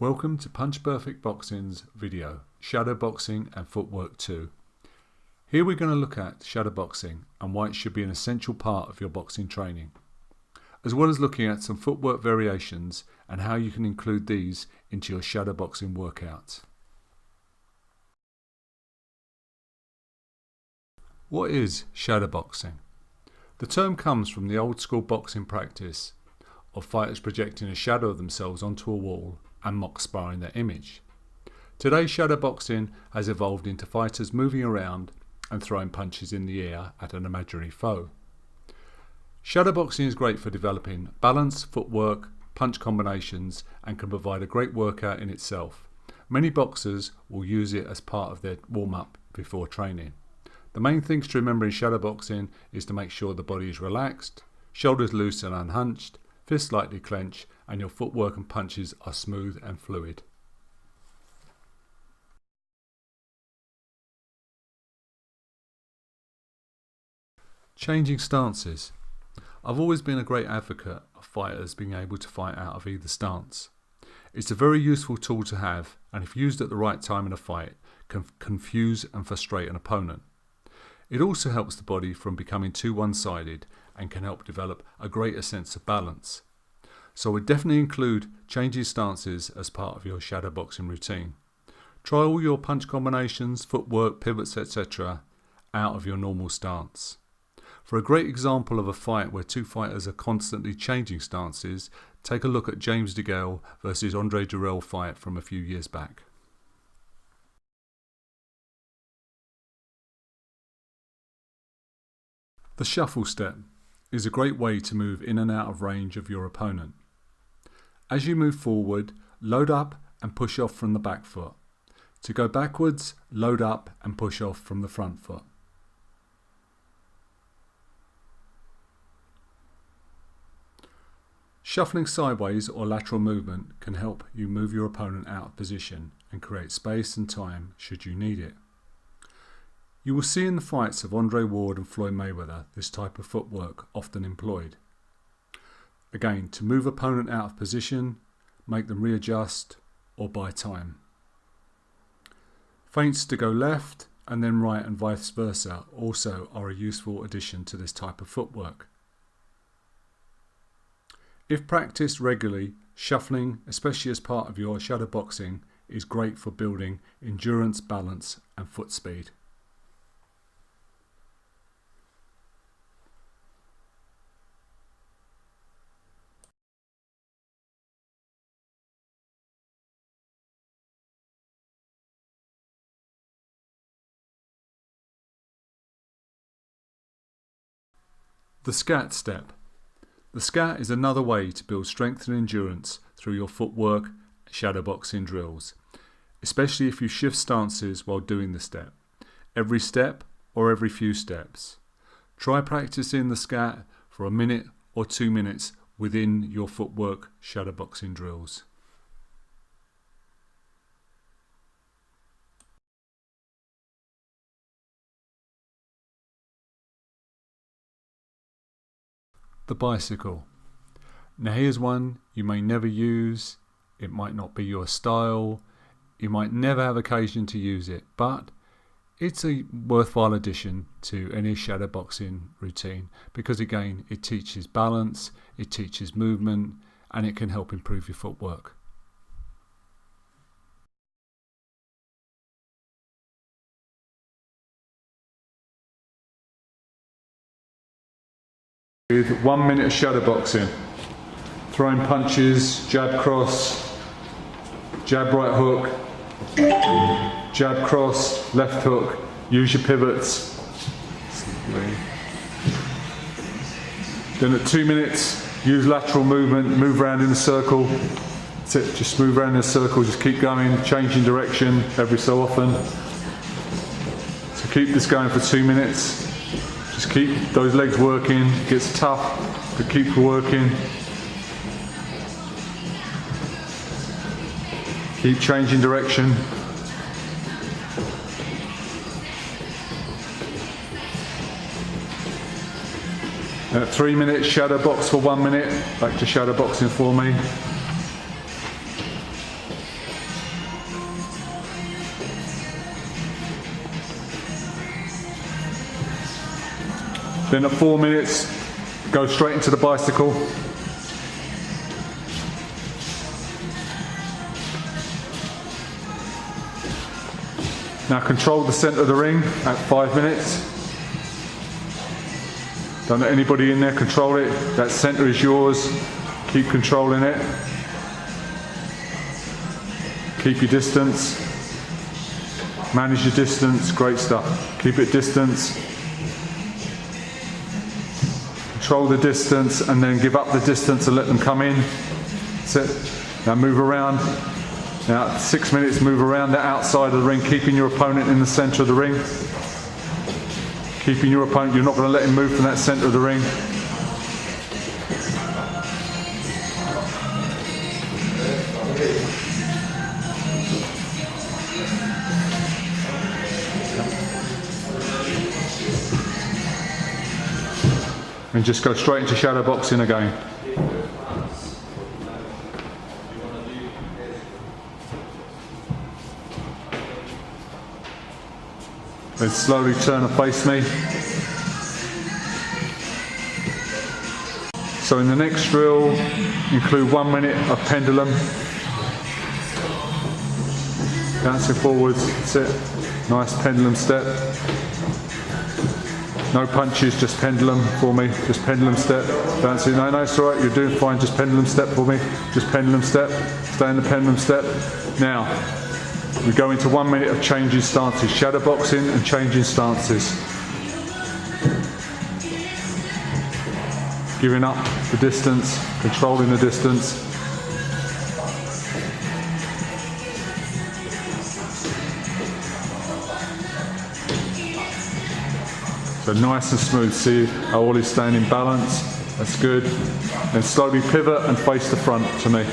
Welcome to Punch Perfect Boxing's video, Shadowboxing and Footwork 2. Here we're going to look at shadowboxing and why it should be an essential part of your boxing training, as well as looking at some footwork variations and how you can include these into your shadowboxing workouts. What is shadowboxing? The term comes from the old school boxing practice of fighters projecting a shadow of themselves onto a wall and mock sparring their image. Today, shadowboxing has evolved into fighters moving around and throwing punches in the air at an imaginary foe. Shadowboxing is great for developing balance, footwork, punch combinations, and can provide a great workout in itself. Many boxers will use it as part of their warm-up before training. The main things to remember in shadowboxing is to make sure the body is relaxed, shoulders loose and unhunched, fists lightly clenched, and your footwork and punches are smooth and fluid. Changing stances. I've always been a great advocate of fighters being able to fight out of either stance. It's a very useful tool to have, and if used at the right time in a fight, can confuse and frustrate an opponent. It also helps the body from becoming too one-sided and can help develop a greater sense of balance. So I would definitely include changing stances as part of your shadowboxing routine. Try all your punch combinations, footwork, pivots, etc. out of your normal stance. For a great example of a fight where two fighters are constantly changing stances, take a look at James DeGale versus Andre Durrell fight from a few years back. The shuffle step is a great way to move in and out of range of your opponent. As you move forward, load up and push off from the back foot. To go backwards, load up and push off from the front foot. Shuffling sideways or lateral movement can help you move your opponent out of position and create space and time should you need it. You will see in the fights of Andre Ward and Floyd Mayweather this type of footwork often employed. Again, to move opponent out of position, make them readjust or buy time. Feints to go left and then right and vice versa also are a useful addition to this type of footwork. If practiced regularly, shuffling, especially as part of your shadowboxing, is great for building endurance, balance and foot speed. The scat step. The scat is another way to build strength and endurance through your footwork shadowboxing drills, especially if you shift stances while doing the step, every step or every few steps. Try practicing the scat for a minute or 2 minutes within your footwork shadowboxing drills. The bicycle. Now here's one you may never use, it might not be your style, you might never have occasion to use it, but it's a worthwhile addition to any shadowboxing routine because again it teaches balance, it teaches movement and it can help improve your footwork. With 1 minute of shadowboxing, throwing punches, jab cross, jab right hook, jab cross, left hook, use your pivots. Then at 2 minutes, use lateral movement, move around in a circle. That's it, just move around in a circle, just keep going, changing direction every so often. So keep this going for 2 minutes. Just keep those legs working, it gets tough, but keep working. Keep changing direction. And at 3 minutes, shadow box for 1 minute. Back to shadow boxing for me. Then at 4 minutes, go straight into the bicycle. Now control the centre of the ring at 5 minutes. Don't let anybody in there control it. That centre is yours. Keep controlling it. Keep your distance. Manage your distance. Great stuff. Keep it distance. Control the distance and then give up the distance and let them come in. That's it. Now move around. Now at 6 minutes, move around the outside of the ring, keeping your opponent in the centre of the ring. Keeping your opponent, you're not going to let him move from that centre of the ring. And just go straight into shadowboxing again. Then slowly turn and face me. So in the next drill, include 1 minute of pendulum. Bouncing forwards, that's it. Nice pendulum step. No punches, just pendulum for me. Just pendulum step. Bouncing, no, it's all right, you're doing fine. Just pendulum step for me. Just pendulum step. Stay in the pendulum step. Now, we go into 1 minute of changing stances, shadowboxing and changing stances. Giving up the distance, controlling the distance. So nice and smooth, see how all is staying in balance, that's good. Then slowly pivot and face the front to me.